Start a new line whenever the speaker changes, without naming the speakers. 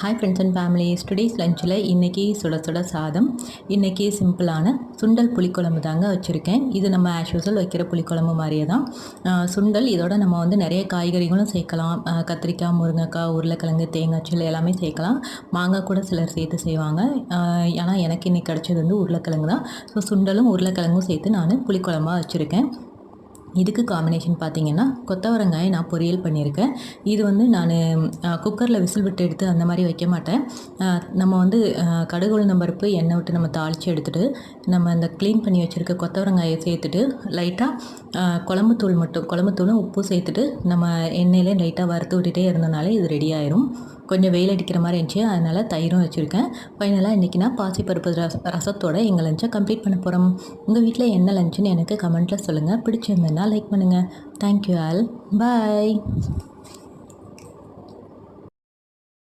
Hi friends and families, today's லஞ்சில் இன்றைக்கி சுட சுட சாதம். இன்றைக்கி சிம்பிளான சுண்டல் புளிக்குழம்பு தாங்க வச்சுருக்கேன். இது நம்ம ஆஸ் யூசுவல் வைக்கிற புளிக்குழம்பு மாதிரியே தான். சுண்டல் இதோட நம்ம வந்து நிறைய காய்கறிகளும் சேர்க்கலாம். கத்திரிக்காய், முருங்கைக்காய், உருளைக்கிழங்கு, தேங்காய்ச்சல் எல்லாமே சேர்க்கலாம். மாங்காய் கூட சிலர் சேர்த்து செய்வாங்க. ஆனால் எனக்கு இன்றைக்கி கிடச்சது வந்து உருளைக்கிழங்கு தான். ஸோ சுண்டலும் உருளைக்கிழங்கும் சேர்த்து நான் புளிக்குழம்பாக வச்சுருக்கேன். இதுக்கு காம்பினேஷன் பார்த்திங்கன்னா கொத்தவரங்காயை நான் பொரியல் பண்ணியிருக்கேன். இது வந்து நான் குக்கரில் விசில் விட்டு எடுத்து அந்த மாதிரி வைக்க மாட்டேன். நம்ம வந்து கடுகு உளுந்தம் பருப்பு எண்ணெய் விட்டு நம்ம தாளித்து எடுத்துகிட்டு நம்ம இந்த க்ளீன் பண்ணி வச்சுருக்க கொத்தவரங்காயை சேர்த்துட்டு லைட்டாக குழம்புத்தூளும் உப்பு சேர்த்துட்டு நம்ம எண்ணெயிலே லைட்டாக வறுத்து விட்டுட்டே இருந்தனாலே இது ரெடி ஆயிரும். கொஞ்சம் வெயில் அடிக்கிற மாதிரி இருந்துச்சு, அதனால் தயிரும் வச்சுருக்கேன். ஃபைனலாக இன்றைக்கி நான் பாசிப்பருப்பு ரசத்தோடு எங்கள் லஞ்சை கம்ப்ளீட் பண்ண போகிறோம். உங்கள் வீட்டில் என்ன லஞ்சுன்னு எனக்கு கமெண்ட்டில் சொல்லுங்கள். பிடிச்சிருந்தேன்னா லைக் பண்ணுங்கள். Thank you all. பாய்.